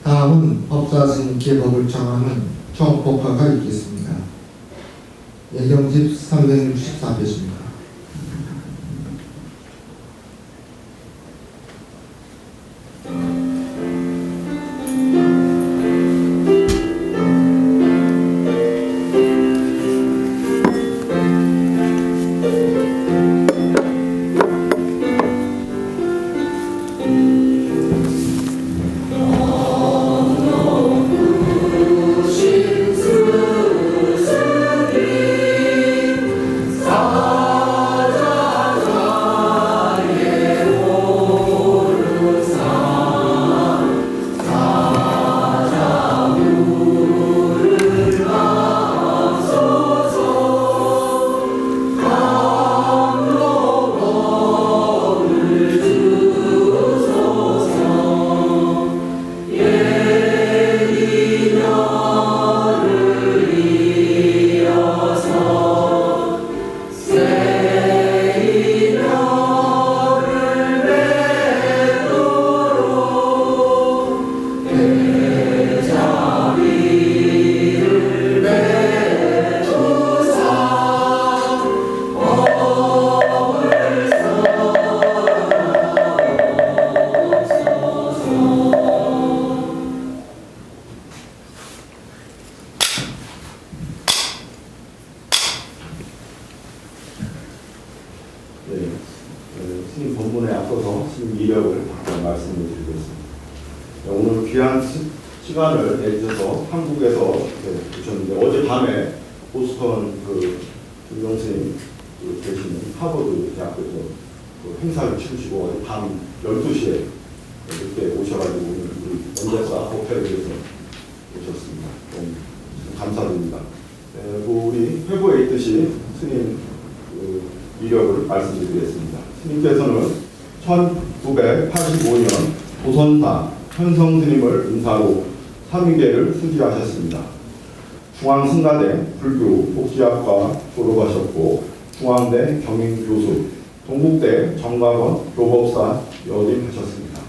다음은 법사 스님께 법을 청하는 청법화가 있겠습니다. 예경집 364페이지입니다. 스님 본문에 앞서서 스님 이력을 잠깐 말씀을 드리겠습니다. 오늘 귀한 시간을 내주셔서 한국에서 오셨는데 어젯밤에 보스턴 김용 스님 계시는 하버드 대학교에서 행사를 치르시고 밤 12시에 그때 오셔가지고 우리 원작사 호텔에서 오셨습니다. 너무 감사드립니다. 우리 회부에 있듯이 스님 이력을 말씀드리겠습니다. 스님께서는 1985년 조선사 현성스님을 은사로 3위계를 수지하셨습니다. 중앙승가대 불교 복지학과 졸업하셨고 중앙대 경인교수, 동국대 정각원 교법사 여직하셨습니다.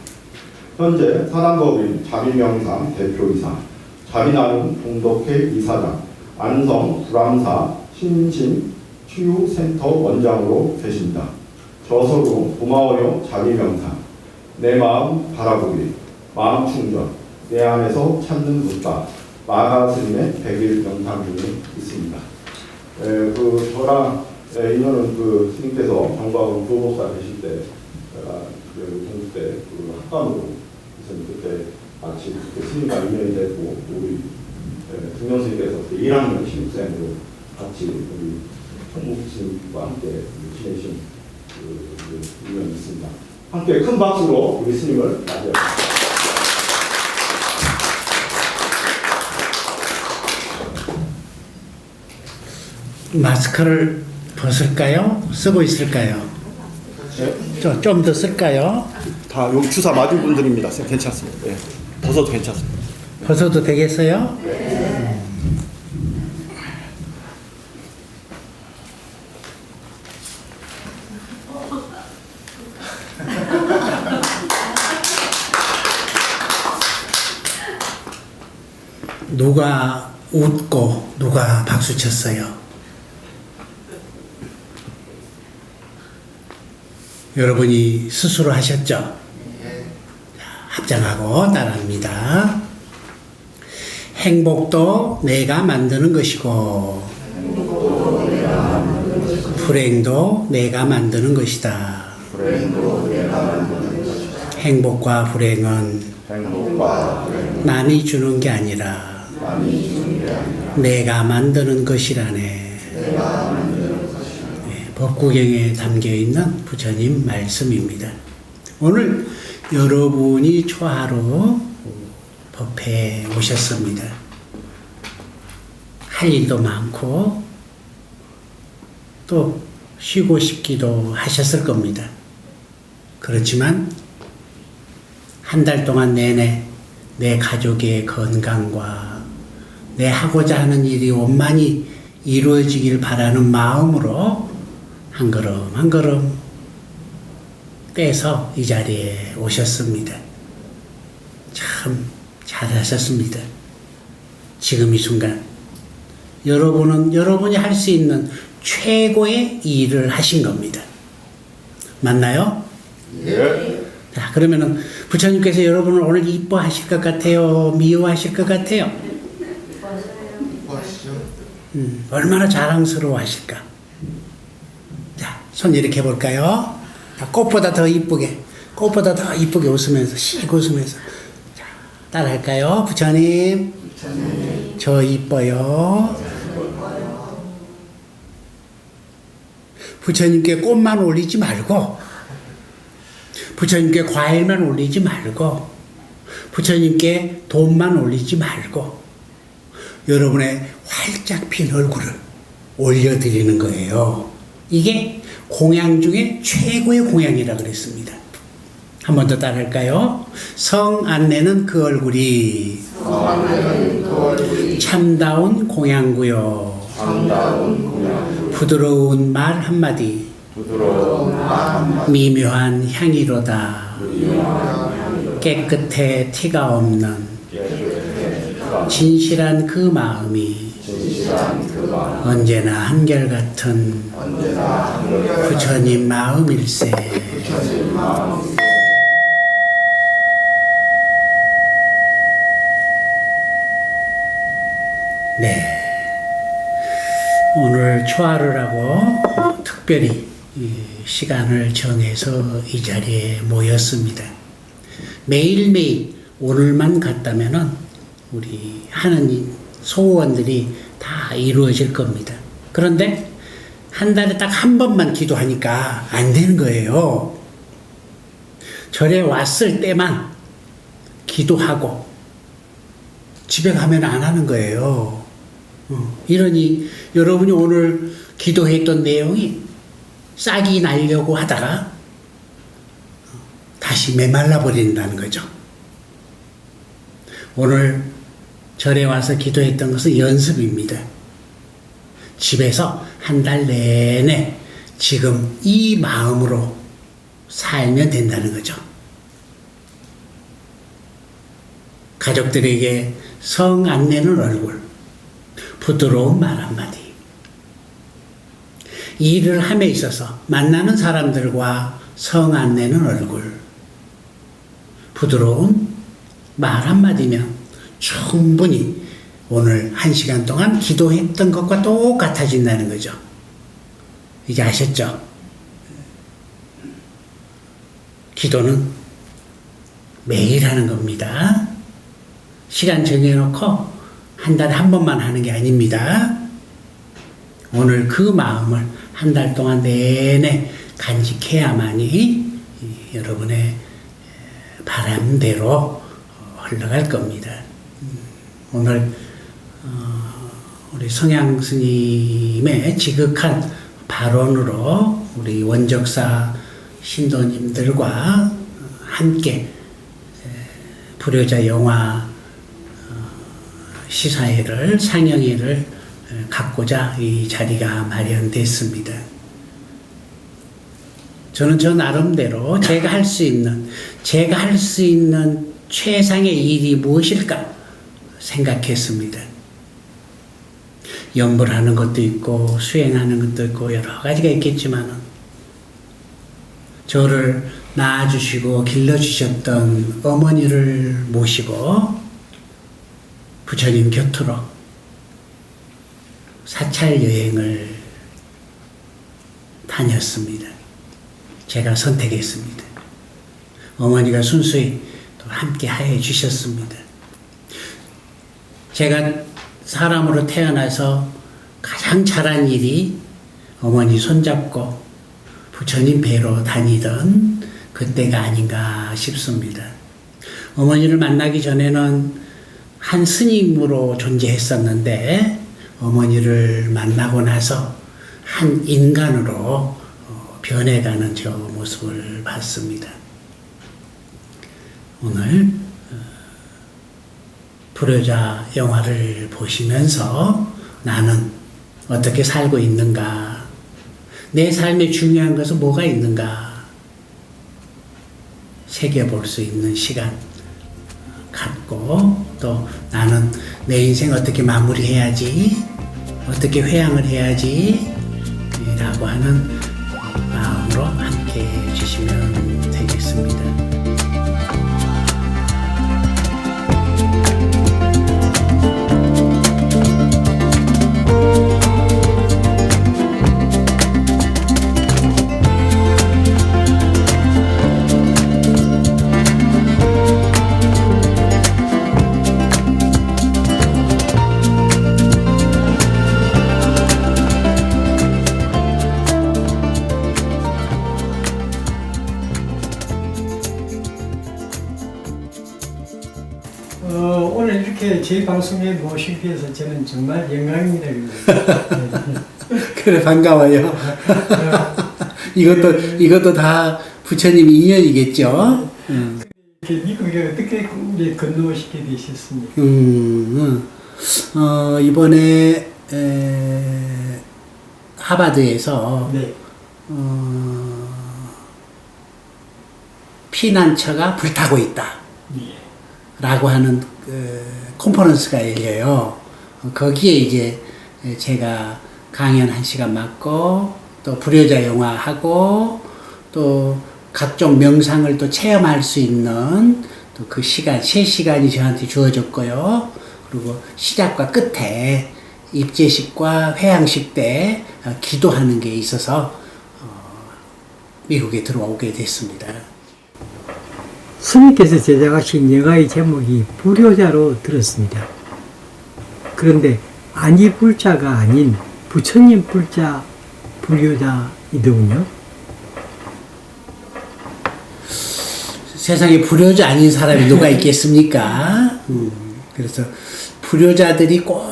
현재 사단법인 자비명상 대표이사, 자비나눔 동덕회 이사장, 안성 불암사 신신 치유센터 원장으로 계십니다. 저서로 고마워요 자비명상, 내 마음 바라보기, 마음 충전, 내 안에서 찾는 붓다, 마가스님의 100일 명상 중에 있습니다. 저랑 인연은 스님께서 정박원 교법사 계실 때 제가 동국대 학감으로 그때 마치 스님과 인연이 됐고 우리 등년 스님께서 1학년 신입생으로 같이 우리 총무 스님과 함께 지내신 인연이 있습니다. 함께 큰 박수로 우리 스님을 맞이합니다. 마스크를 벗을까요? 쓰고 있을까요? 네? 좀 더 쓸까요? 다 여기 주사 맞은 분들입니다. 괜찮습니다. 네. 벗어도 괜찮습니다. 벗어도 되겠어요? 누가 웃고 누가 박수 쳤어요? 여러분이 스스로 하셨죠? 자, 합장하고 따라합니다. 행복도 내가 만드는 것이고 불행도 내가 만드는 것이다. 행복과 불행은 남이 주는 게 아니라 내가 만드는 것이라네. 법구경에 담겨 있는 부처님 말씀입니다. 오늘 여러분이 초하루 법회에 오셨습니다. 할 일도 많고 또 쉬고 싶기도 하셨을 겁니다. 그렇지만 한 달 동안 내내 내 가족의 건강과 내 하고자 하는 일이 원만히 이루어지길 바라는 마음으로 한 걸음 한 걸음 떼서 이 자리에 오셨습니다. 참 잘하셨습니다. 지금 이 순간 여러분은 여러분이 할 수 있는 최고의 일을 하신 겁니다. 맞나요? 예. 자, 그러면은 부처님께서 여러분을 오늘 이뻐하실 것 같아요? 미워하실 것 같아요? 하시죠. 얼마나 자랑스러워 하실까? 자, 손 이렇게 해볼까요? 자, 꽃보다 더 이쁘게 웃으면서, 씩 웃으면서. 자, 따라할까요? 부처님, 저 이뻐요. 부처님께 꽃만 올리지 말고, 부처님께 과일만 올리지 말고, 부처님께 돈만 올리지 말고, 여러분의 활짝 핀 얼굴을 올려드리는 거예요. 이게 공양 중에 최고의 공양이라 그랬습니다. 한 번 더 따라할까요? 성 안내는 그 얼굴이 참다운 공양구요. 부드러운 말 한마디 미묘한 향이로다. 깨끗해 티가 없는 진실한 그 마음이 언제나 한결같은 부처님 마음일세. 네. 오늘 초하루를 하고 특별히 시간을 정해서 이 자리에 모였습니다. 매일매일 오늘만 갔다면은 우리 하는 소원들이 다 이루어질 겁니다. 그런데 한 달에 딱 한 번만 기도하니까 안 되는 거예요. 절에 왔을 때만 기도하고 집에 가면 안 하는 거예요. 이러니 여러분이 오늘 기도했던 내용이 싹이 나려고 하다가 다시 메말라 버린다는 거죠. 오늘 절에 와서 기도했던 것은 연습입니다. 집에서 한 달 내내 지금 이 마음으로 살면 된다는 거죠. 가족들에게 성 안내는 얼굴, 부드러운 말 한마디. 일을 함에 있어서 만나는 사람들과 성 안내는 얼굴, 부드러운 말 한마디면 충분히 오늘 1시간 동안 기도했던 것과 똑같아진다는 거죠. 이제 아셨죠? 기도는 매일 하는 겁니다. 시간 정해놓고 한 달에 한 번만 하는 게 아닙니다. 오늘 그 마음을 한 달 동안 내내 간직해야만이 여러분의 바람대로 흘러갈 겁니다. 오늘 우리 성향 스님의 지극한 발언으로 우리 원적사 신도님들과 함께 불효자 영화 시사회를 상영회를 갖고자 이 자리가 마련됐습니다. 저는 저 나름대로 제가 할 수 있는 최상의 일이 무엇일까 생각했습니다. 연불하는 것도 있고 수행하는 것도 있고 여러 가지가 있겠지만 저를 낳아주시고 길러주셨던 어머니를 모시고 부처님 곁으로 사찰 여행을 다녔습니다. 제가 선택했습니다. 어머니가 순수히 또 함께 하여 주셨습니다. 제가 사람으로 태어나서 가장 잘한 일이 어머니 손잡고 부처님 뵈러 다니던 그때가 아닌가 싶습니다. 어머니를 만나기 전에는 한 스님으로 존재했었는데 어머니를 만나고 나서 한 인간으로 변해가는 저 모습을 봤습니다. 오늘 불효자 영화를 보시면서 나는 어떻게 살고 있는가, 내 삶에 중요한 것은 뭐가 있는가 새겨볼 수 있는 시간 갖고, 또 나는 내 인생 어떻게 마무리해야지, 어떻게 회양을 해야지 라고 하는 마음으로 함께 해주시면 되겠습니다. 오늘 이렇게 제 방송에 모시기 위해서 저는 정말 영광입니다. 그래, 반가워요. 이것도 다 부처님 인연이겠죠. 미국에 어떻게 건너오시게 되셨습니까? 이번에 하버드에서 네. 피난처가 불타고 있다 라고 하는 컨퍼런스가 열려요. 거기에 이제 제가 강연 1시간 맡고, 또 불효자 영화하고, 또 각종 명상을 또 체험할 수 있는 또 그 시간, 3시간이 저한테 주어졌고요. 그리고 시작과 끝에 입제식과 회양식 때 기도하는 게 있어서 미국에 들어오게 됐습니다. 스님께서 제작하신 영화의 제목이 불효자로 들었습니다. 그런데 아니 불자가 아닌 부처님 불자 불효자이더군요. 세상에 불효자 아닌 사람이 누가 있겠습니까? 그래서 불효자들이 꼭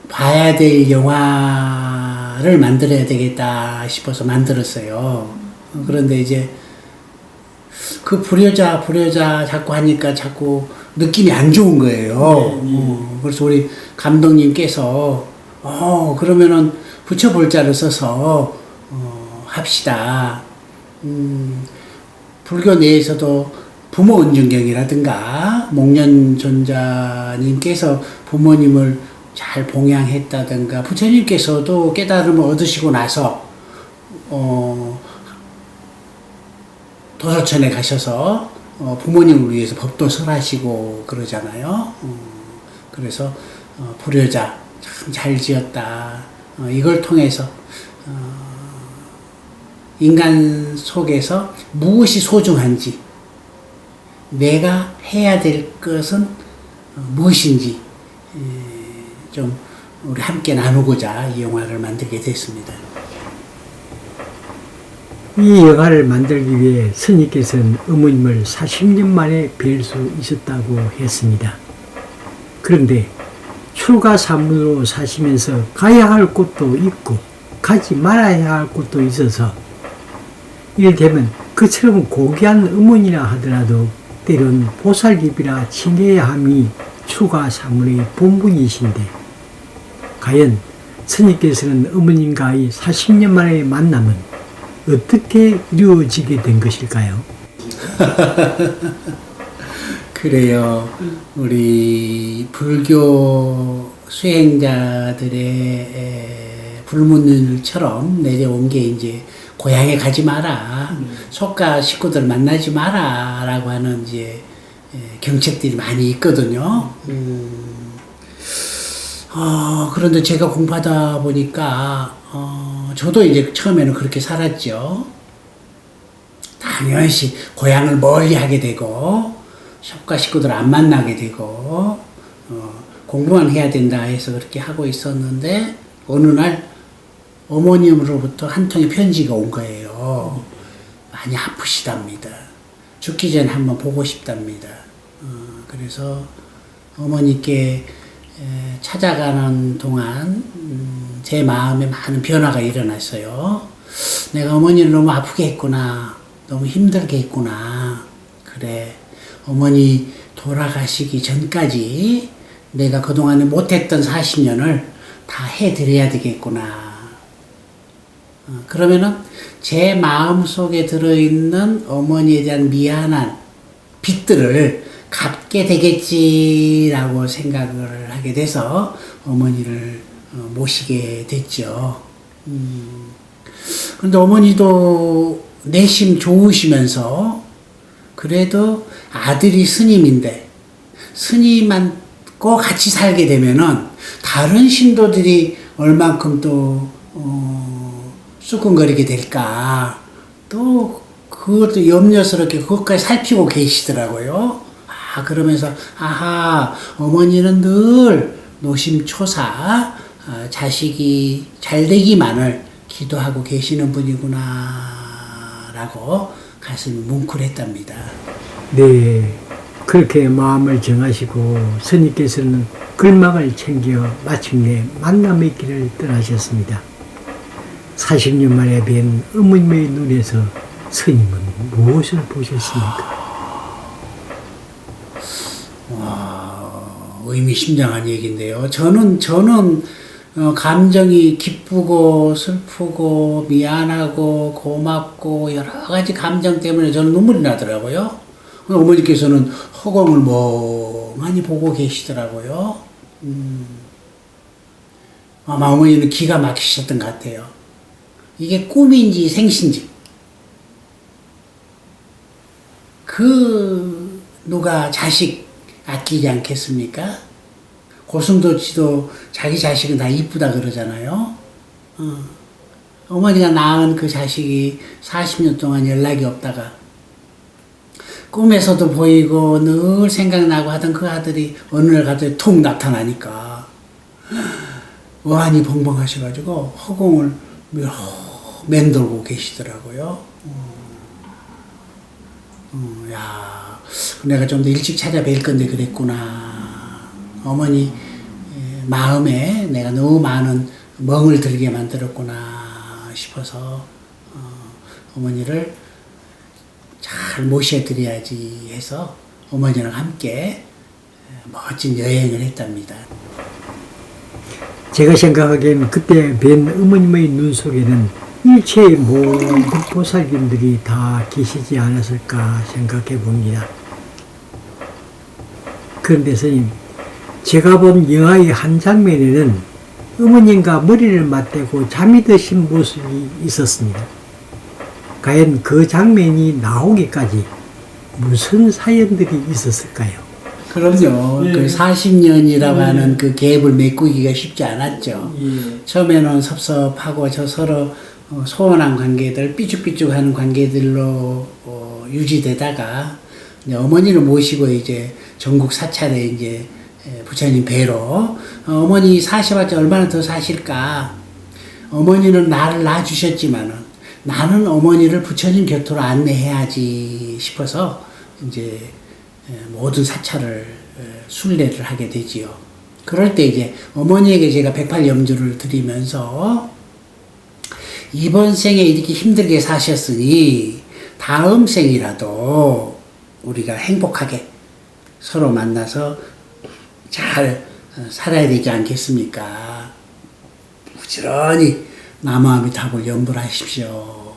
봐야 될 영화를 만들어야 되겠다 싶어서 만들었어요. 그런데 이제 그 불효자 자꾸 하니까 자꾸 느낌이 안 좋은 거예요. 그래서 우리 감독님께서 그러면은 부처불자를 써서 합시다. 불교 내에서도 부모 은중경이라든가 목련존자님께서 부모님을 잘 봉양했다든가, 부처님께서도 깨달음을 얻으시고 나서 도서천에 가셔서 부모님을 위해서 법도 설하시고 그러잖아요. 그래서 불효자 참 잘 지었다. 이걸 통해서 인간 속에서 무엇이 소중한지, 내가 해야 될 것은 무엇인지 좀 우리 함께 나누고자 이 영화를 만들게 됐습니다. 이 영화를 만들기 위해 스님께서는 어머님을 40년 만에 뵐 수 있었다고 했습니다. 그런데 출가 사문으로 사시면서 가야 할 곳도 있고 가지 말아야 할 곳도 있어서, 이를테면 그처럼 고귀한 어머니라 하더라도 때론 보살깁이라 칭해야 함이 출가 사문의 본분이신데, 과연 스님께서는 어머님과의 40년 만의 만남은 어떻게 이루어지게 된 것일까요? 그래요. 우리 불교 수행자들의 불문율처럼 내려온 게 이제 고향에 가지 마라, 속가 식구들 만나지 마라 라고 하는 이제 경책들이 많이 있거든요. 그런데 제가 공부하다 보니까, 저도 이제 처음에는 그렇게 살았죠. 당연시 고향을 멀리 하게 되고, 식구가 식구들 안 만나게 되고, 공부만 해야 된다 해서 그렇게 하고 있었는데, 어느 날 어머님으로부터 한 통의 편지가 온 거예요. 많이 아프시답니다. 죽기 전에 한번 보고 싶답니다. 그래서 어머니께 찾아가는 동안 제 마음에 많은 변화가 일어났어요. 내가 어머니를 너무 아프게 했구나. 너무 힘들게 했구나. 그래. 어머니 돌아가시기 전까지 내가 그동안에 못했던 40년을 다 해드려야 되겠구나. 그러면은 제 마음속에 들어있는 어머니에 대한 미안한 빚들을 갚게 되겠지라고 생각을 하게 돼서 어머니를 모시게 됐죠. 그런데 어머니도 내심 좋으시면서 그래도 아들이 스님인데 스님하고 같이 살게 되면은 다른 신도들이 얼만큼 또 쑥근거리게 될까 또 그것도 염려스럽게 그것까지 살피고 계시더라고요. 그러면서 어머니는 늘 노심초사 자식이 잘 되기만을 기도하고 계시는 분이구나 라고 가슴이 뭉클했답니다. 네, 그렇게 마음을 정하시고 스님께서는 글망을 챙겨 마침내 만남의 길을 떠나셨습니다. 40년 만에 뵌 어머님의 눈에서 스님은 무엇을 보셨습니까? 의미심장한 얘기인데요. 저는 감정이 기쁘고 슬프고 미안하고 고맙고 여러 가지 감정 때문에 저는 눈물이 나더라고요. 어머니께서는 허공을 멍하니 보고 계시더라고요. 아마 어머니는 기가 막히셨던 것 같아요. 이게 꿈인지 생신지 누가 자식 아끼지 않겠습니까? 고슴도치도 자기 자식은 다 이쁘다 그러잖아요. 어머니가 낳은 그 자식이 40년 동안 연락이 없다가 꿈에서도 보이고 늘 생각나고 하던 그 아들이 어느 날 갑자기 툭 나타나니까 어안이 벙벙하셔가지고 허공을 맴돌고 계시더라고요. 내가 좀 더 일찍 찾아뵐 건데 그랬구나. 어머니 마음에 내가 너무 많은 멍을 들게 만들었구나 싶어서 어머니를 잘 모셔드려야지 해서 어머니랑 함께 멋진 여행을 했답니다. 제가 생각하기에는 그때 뵌 어머님의 눈 속에는 일체의 모든 보살님들이 다 계시지 않았을까 생각해 봅니다. 그런데 스님, 제가 본 영화의 한 장면에는 어머님과 머리를 맞대고 잠이 드신 모습이 있었습니다. 과연 그 장면이 나오기까지 무슨 사연들이 있었을까요? 그럼요. 그 40년이라고 하는 그 갭을 메꾸기가 쉽지 않았죠. 처음에는 섭섭하고 서로 소원한 관계들, 삐죽삐죽하는 관계들로 유지되다가 어머니를 모시고 이제 전국 사찰에 이제 부처님 뵈러 어머니 사셔봤자 얼마나 더 사실까. 어머니는 나를 낳아주셨지만은 나는 어머니를 부처님 곁으로 안내해야지 싶어서 이제 모든 사찰을 순례를 하게 되지요. 그럴 때 이제 어머니에게 제가 108염주를 드리면서 이번 생에 이렇게 힘들게 사셨으니 다음 생이라도 우리가 행복하게 서로 만나서 잘 살아야 되지 않겠습니까? 부지런히 남아미 답을 염불하십시오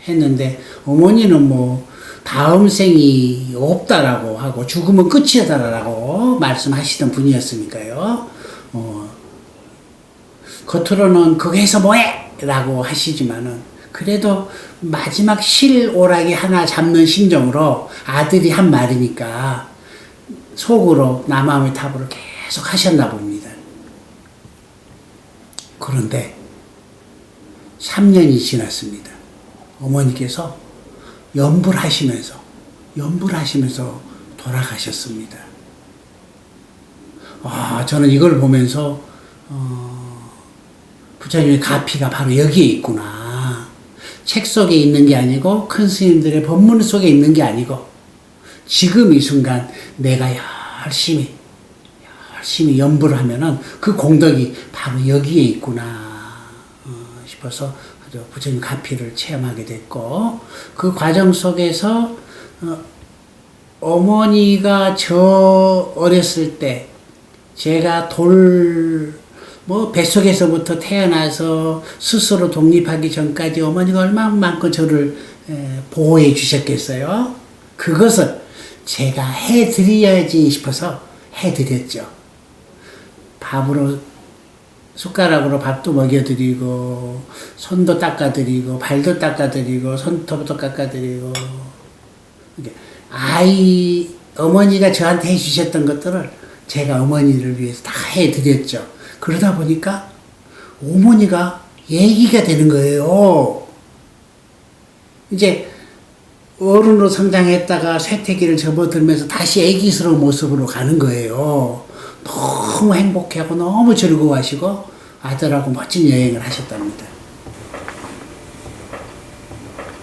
했는데 어머니는 뭐 다음 생이 없다라고 하고 죽으면 끝이다라고 말씀하시던 분이었으니까요. 겉으로는 거기에서 뭐해? 라고 하시지만은 그래도 마지막 실오락이 하나 잡는 심정으로 아들이 한 말이니까 속으로 남아미 탑으로 계속 하셨나 봅니다. 그런데 3년이 지났습니다. 어머니께서 연불하시면서 돌아가셨습니다. 저는 이걸 보면서 부처님의 가피가 바로 여기에 있구나. 책 속에 있는 게 아니고 큰 스님들의 법문 속에 있는 게 아니고 지금 이 순간 내가 열심히 연불을 하면은 그 공덕이 바로 여기에 있구나 싶어서 부처님 가피를 체험하게 됐고, 그 과정 속에서 어머니가 저 어렸을 때 제가 뱃속에서부터 태어나서 스스로 독립하기 전까지 어머니가 얼마만큼 저를 보호해 주셨겠어요. 그것을 제가 해드려야지 싶어서 해드렸죠. 밥으로, 숟가락으로 밥도 먹여드리고, 손도 닦아드리고, 발도 닦아드리고, 손톱도 깎아드리고, 어머니가 저한테 해주셨던 것들을 제가 어머니를 위해서 다 해드렸죠. 그러다 보니까 어머니가 얘기가 되는 거예요. 이제 어른으로 성장했다가 쇠퇴기를 접어들면서 다시 애기스러운 모습으로 가는 거예요. 너무 행복해하고 너무 즐거워하시고 아들하고 멋진 여행을 하셨답니다.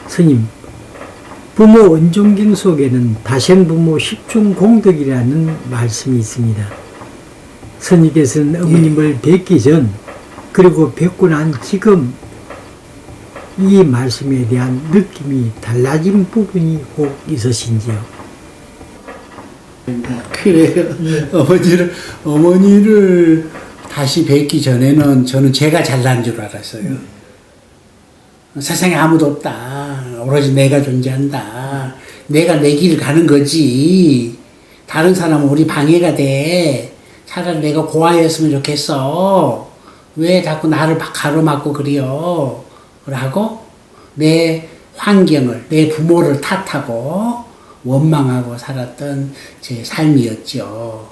스님, 부모 원종경 속에는 다생부모 십중공덕이라는 말씀이 있습니다. 스님께서는 어머님을 뵙기 전 그리고 뵙고 난 지금 이 말씀에 대한 느낌이 달라진 부분이 혹 있으신지요? 그래요. 어머니를 다시 뵙기 전에는 저는 제가 잘난 줄 알았어요. 세상에 아무도 없다. 오로지 내가 존재한다. 내가 내 길 가는 거지. 다른 사람은 우리 방해가 돼. 차라리 내가 고아였으면 좋겠어. 왜 자꾸 나를 가로막고 그래요? 라고 내 환경을, 내 부모를 탓하고 원망하고 살았던 제 삶이었죠.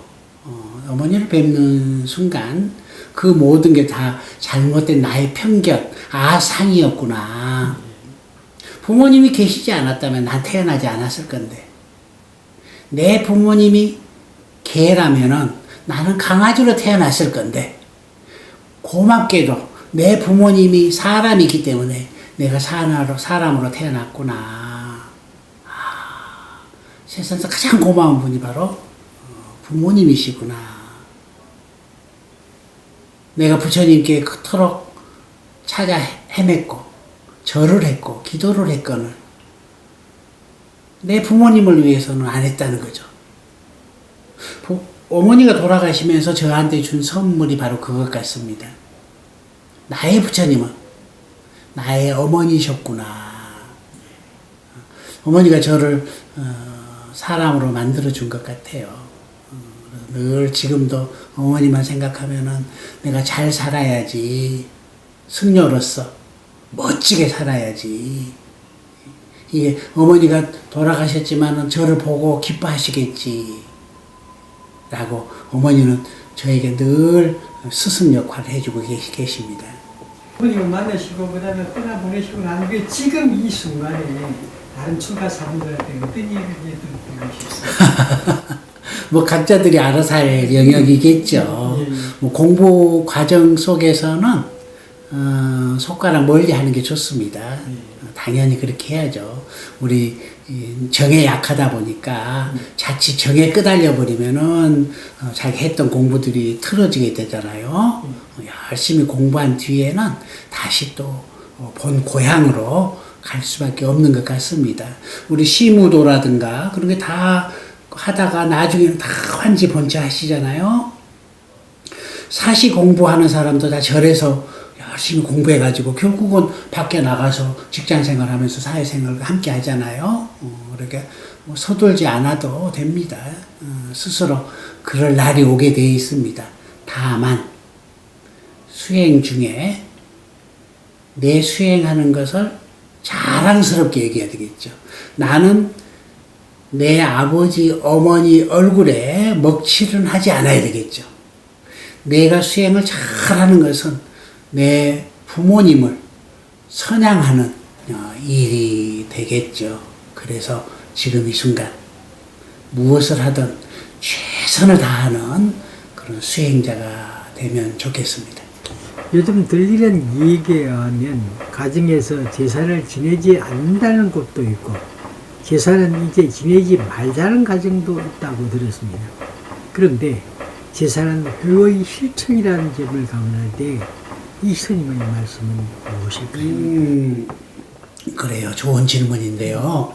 어머니를 뵙는 순간 그 모든 게 다 잘못된 나의 편견, 아상이었구나. 부모님이 계시지 않았다면 난 태어나지 않았을 건데, 내 부모님이 개라면은 나는 강아지로 태어났을 건데, 고맙게도 내 부모님이 사람이기 때문에 내가 사람으로 태어났구나. 세상에서 가장 고마운 분이 바로 부모님이시구나. 내가 부처님께 그토록 찾아 헤맸고 절을 했고 기도를 했거늘 내 부모님을 위해서는 안 했다는 거죠. 어머니가 돌아가시면서 저한테 준 선물이 바로 그것 같습니다. 나의 부처님은 나의 어머니셨구나. 어머니가 저를 사람으로 만들어준 것 같아요. 늘 지금도 어머니만 생각하면은 내가 잘 살아야지. 승려로서 멋지게 살아야지. 이게 어머니가 돌아가셨지만은 저를 보고 기뻐하시겠지. 라고 어머니는 저에게 늘 스승 역할을 해주고 계십니다. 부모님을 만나시고 그다음에 떠나보내시고 난 뒤에 지금 이 순간에 다른 출가 사람들한테 어떤 얘기를 듣고 싶습니다. 뭐 각자들이 알아서 할 영역이겠죠. 뭐 공부 과정 속에서는 손가락 멀리 하는 게 좋습니다. 당연히 그렇게 해야죠. 우리 정에 약하다 보니까 자칫 정에 끄달려 버리면은 자기 했던 공부들이 틀어지게 되잖아요. 열심히 공부한 뒤에는 다시 또 본 고향으로 갈 수밖에 없는 것 같습니다. 우리 시무도라든가 그런 게 다 하다가 나중에는 다 환지본체 하시잖아요. 사시 공부하는 사람도 다 절에서 열심히 공부해가지고 결국은 밖에 나가서 직장생활 하면서 사회생활을 함께 하잖아요. 그렇게 뭐 서둘지 않아도 됩니다. 스스로 그럴 날이 오게 돼 있습니다. 다만 수행 중에 내 수행하는 것을 자랑스럽게 얘기해야 되겠죠. 나는 내 아버지, 어머니 얼굴에 먹칠은 하지 않아야 되겠죠. 내가 수행을 잘하는 것은 내 부모님을 선양하는 일이 되겠죠. 그래서 지금 이 순간 무엇을 하든 최선을 다하는 그런 수행자가 되면 좋겠습니다. 요즘 들리는 얘기에 하면 가정에서 제사를 지내지 않는다는 곳도 있고 제사는 이제 지내지 말자는 가정도 있다고 들었습니다. 그런데 제사는 회의 실천이라는 점을 감안할 때 이 스님의 말씀은 무엇일까요? 그래요. 좋은 질문인데요.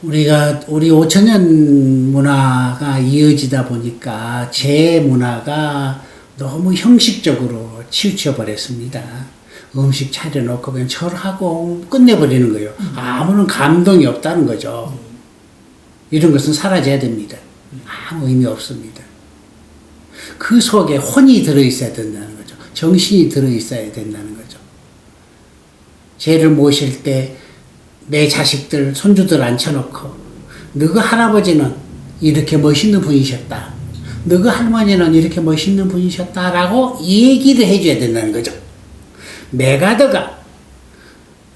우리 5천년 문화가 이어지다 보니까 제 문화가 너무 형식적으로 치우쳐 버렸습니다. 음식 차려놓고 그냥 절하고 끝내버리는 거예요. 아무런 감동이 없다는 거죠. 이런 것은 사라져야 됩니다. 아무 의미 없습니다. 그 속에 혼이 들어있어야 된다는 거죠. 정신이 들어있어야 된다는 거죠. 죄를 모실 때 내 자식들, 손주들 앉혀놓고 너그 할아버지는 이렇게 멋있는 분이셨다. 너그 할머니는 이렇게 멋있는 분이셨다라고 얘기를 해줘야 된다는 거죠. 메가더가,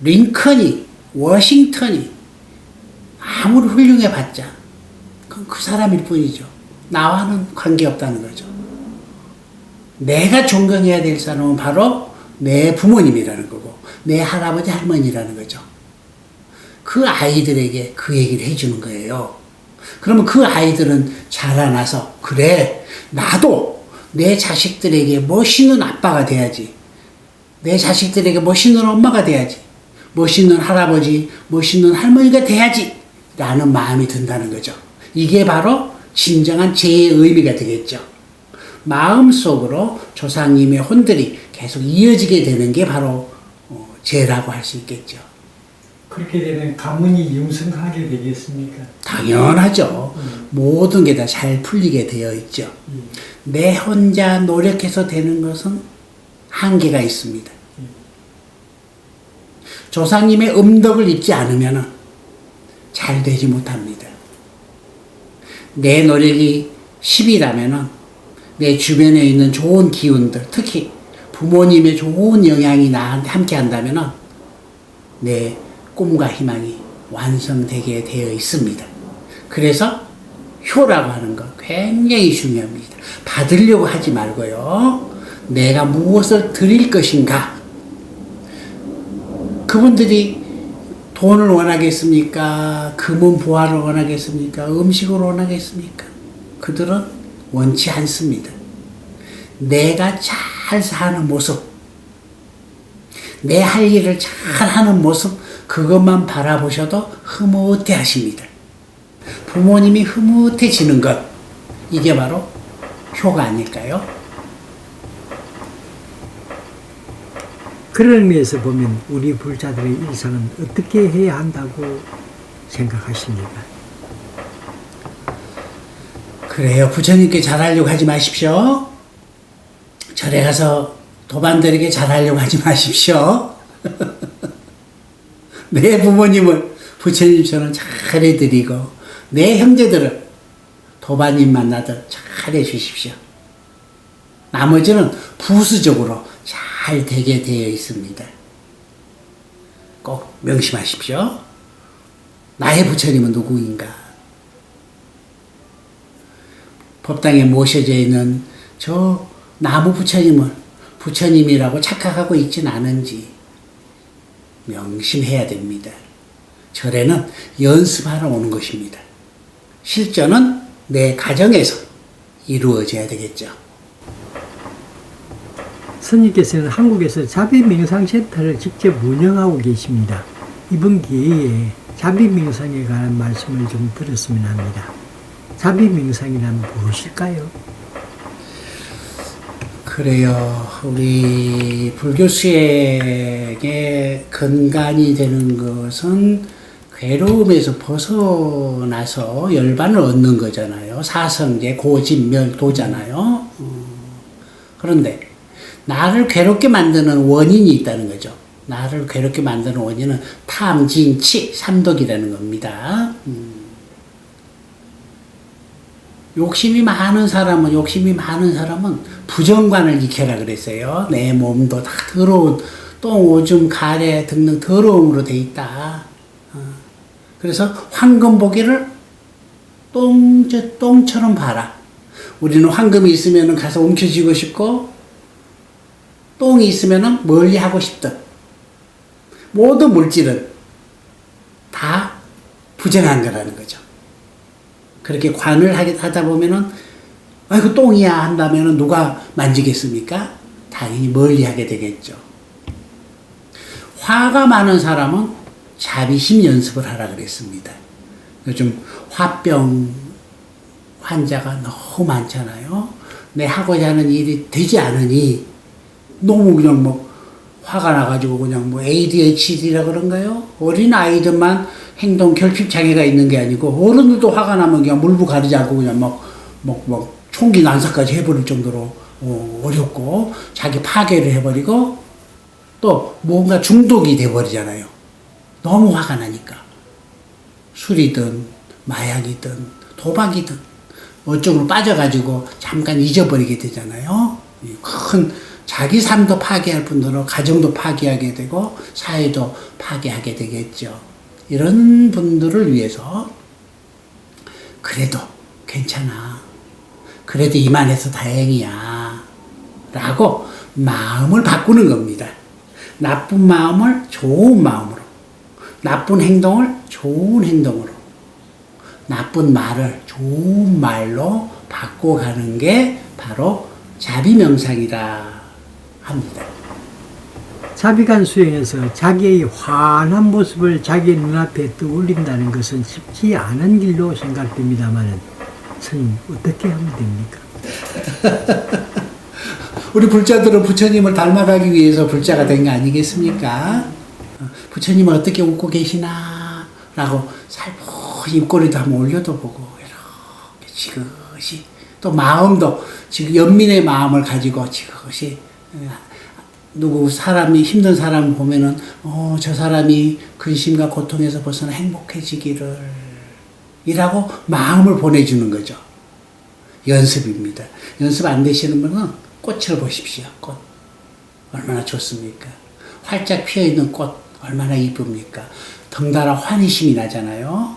링컨이, 워싱턴이 아무리 훌륭해봤자 그건 그 사람일 뿐이죠. 나와는 관계없다는 거죠. 내가 존경해야 될 사람은 바로 내 부모님이라는 거고 내 할아버지 할머니라는 거죠. 그 아이들에게 그 얘기를 해주는 거예요. 그러면 그 아이들은 자라나서 그래 나도 내 자식들에게 멋있는 아빠가 돼야지. 내 자식들에게 멋있는 엄마가 돼야지. 멋있는 할아버지, 멋있는 할머니가 돼야지 라는 마음이 든다는 거죠. 이게 바로 진정한 제의 의미가 되겠죠. 마음속으로 조상님의 혼들이 계속 이어지게 되는 게 바로 제라고 할 수 있겠죠. 그렇게 되면 가문이 융성하게 되겠습니까? 당연하죠. 모든 게 다 잘 풀리게 되어 있죠. 내 혼자 노력해서 되는 것은 한계가 있습니다. 조상님의 음덕을 입지 않으면 잘 되지 못합니다. 내 노력이 10이라면 내 주변에 있는 좋은 기운들, 특히 부모님의 좋은 영향이 나한테 함께 한다면 내 꿈과 희망이 완성되게 되어 있습니다. 그래서 효라고 하는 거 굉장히 중요합니다. 받으려고 하지 말고요. 내가 무엇을 드릴 것인가. 그분들이 돈을 원하겠습니까? 금은 보화를 원하겠습니까? 음식을 원하겠습니까? 그들은 원치 않습니다. 내가 잘 사는 모습, 내 할 일을 잘 하는 모습, 그것만 바라보셔도 흐뭇해 하십니다. 부모님이 흐뭇해지는 것, 이게 바로 효가 아닐까요? 그런 의미에서 보면 우리 불자들의 일상은 어떻게 해야 한다고 생각하십니까? 그래요. 부처님께 잘하려고 하지 마십시오. 절에 가서 도반들에게 잘하려고 하지 마십시오. 내 부모님을 부처님처럼 잘해드리고 내 형제들을 도반님 만나듯 잘해 주십시오. 나머지는 부수적으로 잘 되게 되어 있습니다. 꼭 명심하십시오. 나의 부처님은 누구인가? 법당에 모셔져 있는 저 나무 부처님을 부처님이라고 착각하고 있진 않은지 명심해야 됩니다. 절에는 연습하러 오는 것입니다. 실전은 내 가정에서 이루어져야 되겠죠. 스님께서는 한국에서 자비명상센터를 직접 운영하고 계십니다. 이번 기회에 자비명상에 관한 말씀을 좀 들었으면 합니다. 자비명상이란 무엇일까요? 그래요. 우리 불교 수행의 근간이 되는 것은 괴로움에서 벗어나서 열반을 얻는 거잖아요. 사성제, 고진멸도잖아요. 그런데 나를 괴롭게 만드는 원인이 있다는 거죠. 나를 괴롭게 만드는 원인은 탐, 진, 치, 삼독이라는 겁니다. 욕심이 많은 사람은 부정관을 익혀라 그랬어요. 내 몸도 다 더러운 똥, 오줌, 가래 등등 더러움으로 돼 있다. 그래서 황금 보기를 똥처럼 봐라. 우리는 황금이 있으면 가서 움켜쥐고 싶고, 똥이 있으면 멀리 하고 싶든, 모든 물질은 다 부정한 거라는 거죠. 그렇게 관을 하다 보면은, 아이고, 똥이야 한다면은 누가 만지겠습니까? 당연히 멀리 하게 되겠죠. 화가 많은 사람은 자비심 연습을 하라 그랬습니다. 요즘 화병 환자가 너무 많잖아요. 내 하고자 하는 일이 되지 않으니 너무 그냥 뭐 화가 나가지고 그냥 뭐 ADHD라 그런가요? 어린 아이들만 행동 결핍 장애가 있는 게 아니고 어른들도 화가 나면 그냥 물부 가리지 않고 그냥 막 총기 난사까지 해버릴 정도로 어렵고 자기 파괴를 해버리고 또 뭔가 중독이 돼버리잖아요. 너무 화가 나니까. 술이든 마약이든 도박이든 어쩌고 빠져가지고 잠깐 잊어버리게 되잖아요. 큰 자기 삶도 파괴할 뿐더러 가정도 파괴하게 되고 사회도 파괴하게 되겠죠. 이런 분들을 위해서 그래도 괜찮아. 그래도 이만해서 다행이야. 라고 마음을 바꾸는 겁니다. 나쁜 마음을 좋은 마음으로, 나쁜 행동을 좋은 행동으로, 나쁜 말을 좋은 말로 바꿔가는 게 바로 자비명상이라 합니다. 자비관 수행에서 자기의 환한 모습을 자기 눈앞에 떠올린다는 것은 쉽지 않은 길로 생각됩니다만 스님 어떻게 하면 됩니까? 우리 불자들은 부처님을 닮아가기 위해서 불자가 된 거 아니겠습니까? 부처님은 어떻게 웃고 계시나? 라고 살포시 입꼬리도 한번 올려도 보고 이렇게 지그시 또 마음도 지금 연민의 마음을 가지고 지그시 누구 사람이 힘든 사람 보면은 저 사람이 근심과 고통에서 벗어나 행복해지기를 이라고 마음을 보내주는 거죠. 연습입니다. 연습 안 되시는 분은 꽃을 보십시오. 꽃 얼마나 좋습니까? 활짝 피어있는 꽃 얼마나 이쁩니까? 덩달아 환희심이 나잖아요.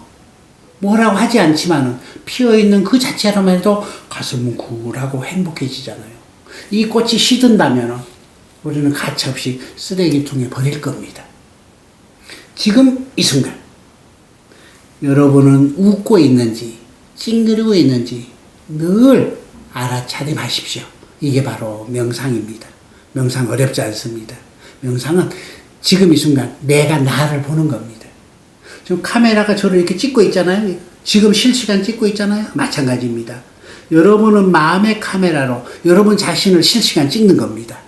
뭐라고 하지 않지만은 피어있는 그 자체로만 해도 가슴은 굴하고 행복해지잖아요. 이 꽃이 시든다면은 우리는 가차없이 쓰레기통에 버릴 겁니다. 지금 이 순간 여러분은 웃고 있는지 찡그리고 있는지 늘 알아차림하십시오. 이게 바로 명상입니다. 명상 어렵지 않습니다. 명상은 지금 이 순간 내가 나를 보는 겁니다. 지금 카메라가 저를 이렇게 찍고 있잖아요. 지금 실시간 찍고 있잖아요. 마찬가지입니다. 여러분은 마음의 카메라로 여러분 자신을 실시간 찍는 겁니다.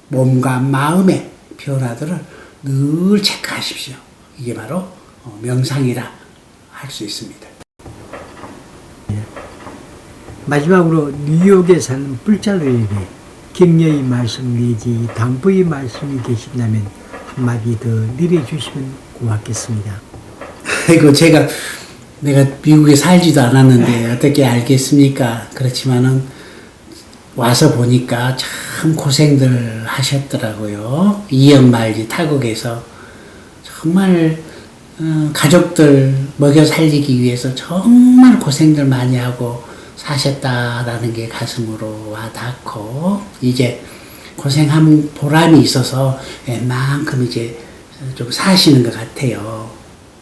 몸과 마음의 변화들을 늘 체크하십시오. 이게 바로 명상이라 할 수 있습니다. 마지막으로 뉴욕에 사는 불자들에게 격려의 말씀 내지 당부의 말씀이 계신다면 한마디 더 내려주시면 고맙겠습니다. 아이고 내가 미국에 살지도 않았는데 어떻게 알겠습니까? 그렇지만은 와서 보니까 참 고생들 하셨더라고요. 이연말지 타국에서 정말 가족들 먹여 살리기 위해서 정말 고생들 많이 하고 사셨다라는 게 가슴으로 와닿고 이제 고생한 보람이 있어서 웬만큼 이제 좀 사시는 것 같아요.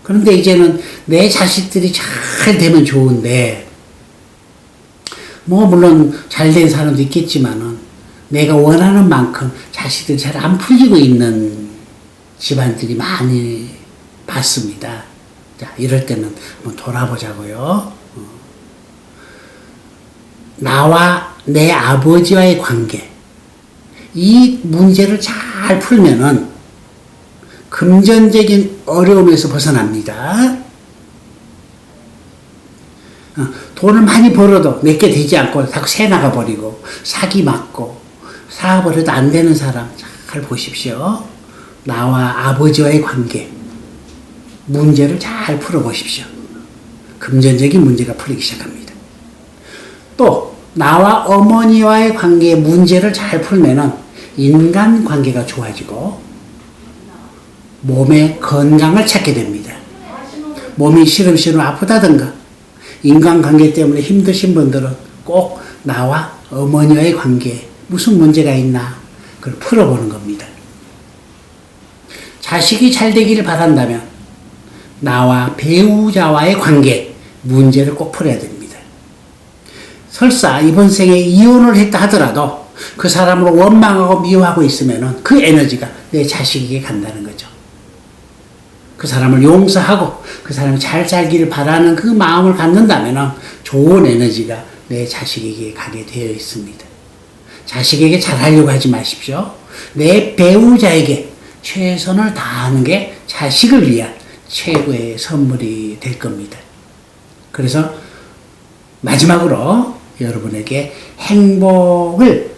그런데 이제는 내 자식들이 잘 되면 좋은데 뭐 물론 잘된 사람도 있겠지만은 내가 원하는 만큼 자식들 잘 안 풀리고 있는 집안들이 많이 봤습니다. 자, 이럴 때는 한번 돌아보자고요. 나와 내 아버지와의 관계, 이 문제를 잘 풀면은 금전적인 어려움에서 벗어납니다. 돈을 많이 벌어도 내게 되지 않고 자꾸 새 나가버리고 사기 맞고 사업을 해도 안 되는 사람 잘 보십시오. 나와 아버지와의 관계, 문제를 잘 풀어보십시오. 금전적인 문제가 풀리기 시작합니다. 또 나와 어머니와의 관계의 문제를 잘 풀면은 인간 관계가 좋아지고 몸의 건강을 찾게 됩니다. 몸이 시름시름 아프다든가 인간관계 때문에 힘드신 분들은 꼭 나와 어머니와의 관계에 무슨 문제가 있나 그걸 풀어보는 겁니다. 자식이 잘 되기를 바란다면 나와 배우자와의 관계 문제를 꼭 풀어야 됩니다. 설사 이번 생에 이혼을 했다 하더라도 그 사람을 원망하고 미워하고 있으면 그 에너지가 내 자식에게 간다는 거죠. 그 사람을 용서하고 그 사람이 잘 살기를 바라는 그 마음을 갖는다면 좋은 에너지가 내 자식에게 가게 되어 있습니다. 자식에게 잘하려고 하지 마십시오. 내 배우자에게 최선을 다하는 게 자식을 위한 최고의 선물이 될 겁니다. 그래서 마지막으로 여러분에게 행복을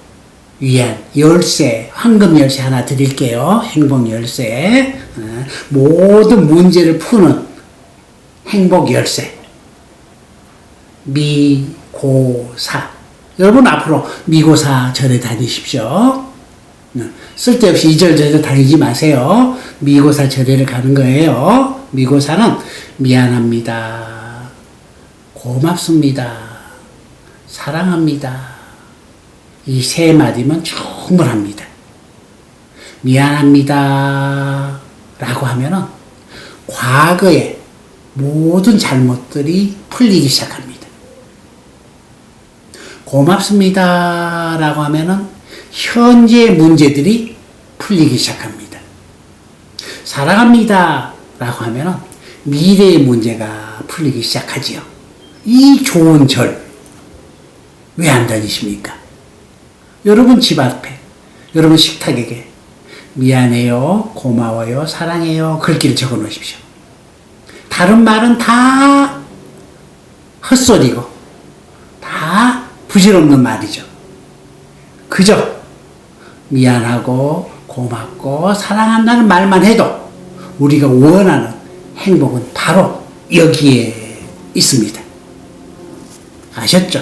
위한 열쇠, 황금 열쇠 하나 드릴게요. 행복 열쇠. 모든 문제를 푸는 행복 열쇠. 미고사. 여러분 앞으로 미고사 절에 다니십시오. 쓸데없이 이절저절 다니지 마세요. 미고사 절에를 가는 거예요. 미고사는 미안합니다. 고맙습니다. 사랑합니다. 이 세 마디면 충분합니다. 미안합니다. 라고 하면은 과거의 모든 잘못들이 풀리기 시작합니다. 고맙습니다. 라고 하면은 현재의 문제들이 풀리기 시작합니다. 사랑합니다. 라고 하면은 미래의 문제가 풀리기 시작하지요. 이 좋은 절, 왜 안 다니십니까? 여러분 집 앞에, 여러분 식탁에게 미안해요, 고마워요, 사랑해요 글귀를 적어 놓으십시오. 다른 말은 다 헛소리고 다 부질없는 말이죠. 그저 미안하고 고맙고 사랑한다는 말만 해도 우리가 원하는 행복은 바로 여기에 있습니다. 아셨죠?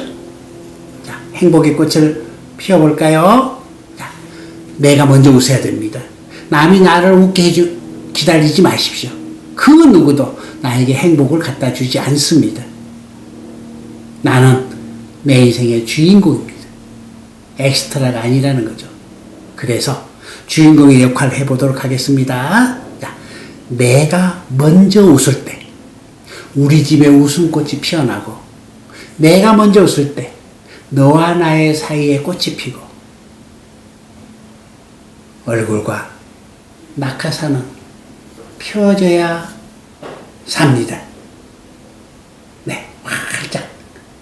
자, 행복의 꽃을 피워볼까요? 자, 내가 먼저 웃어야 됩니다. 남이 나를 웃게 기다리지 마십시오. 그 누구도 나에게 행복을 갖다 주지 않습니다. 나는 내 인생의 주인공입니다. 엑스트라가 아니라는 거죠. 그래서 주인공의 역할을 해보도록 하겠습니다. 자, 내가 먼저 웃을 때 우리 집에 웃음꽃이 피어나고 내가 먼저 웃을 때 너와 나의 사이에 꽃이 피고 얼굴과 낙하산은 펴져야 삽니다. 네, 활짝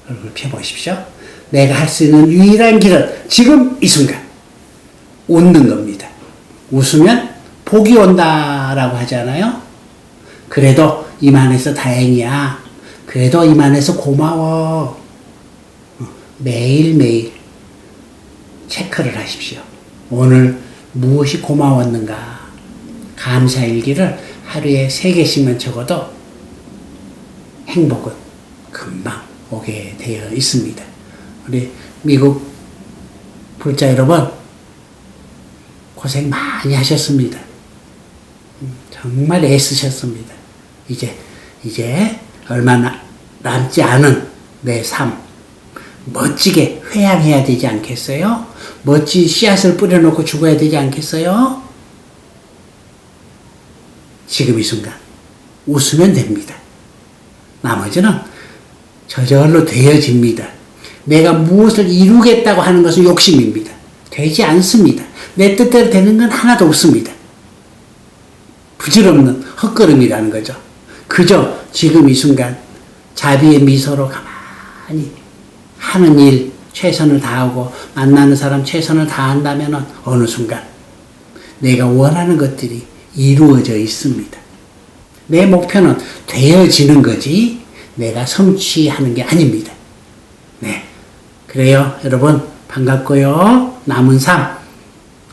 얼굴 펴보십시오. 내가 할 수 있는 유일한 길은 지금 이 순간 웃는 겁니다. 웃으면 복이 온다라고 하잖아요. 그래도 이만해서 다행이야. 그래도 이만해서 고마워. 매일매일 체크를 하십시오. 오늘 무엇이 고마웠는가. 감사일기를 하루에 3개씩만 적어도 행복은 금방 오게 되어 있습니다. 우리 미국 불자 여러분 고생 많이 하셨습니다. 정말 애쓰셨습니다. 이제 얼마 남지 않은 내 삶 멋지게 회양해야 되지 않겠어요? 멋진 씨앗을 뿌려놓고 죽어야 되지 않겠어요? 지금 이 순간 웃으면 됩니다. 나머지는 저절로 되어집니다. 내가 무엇을 이루겠다고 하는 것은 욕심입니다. 되지 않습니다. 내 뜻대로 되는 건 하나도 없습니다. 부질없는 헛걸음이라는 거죠. 그저 지금 이 순간 자비의 미소로 가만히 하는 일 최선을 다하고 만나는 사람 최선을 다한다면 어느 순간 내가 원하는 것들이 이루어져 있습니다. 내 목표는 되어지는 거지 내가 성취하는 게 아닙니다. 네, 그래요. 여러분 반갑고요. 남은 삶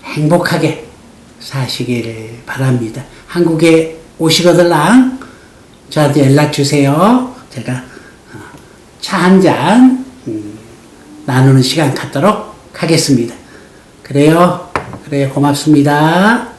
행복하게 사시길 바랍니다. 한국에 오시거들랑 저한테 연락 주세요. 제가 차 한 잔 나누는 시간 갖도록 하겠습니다. 그래요. 그래 고맙습니다.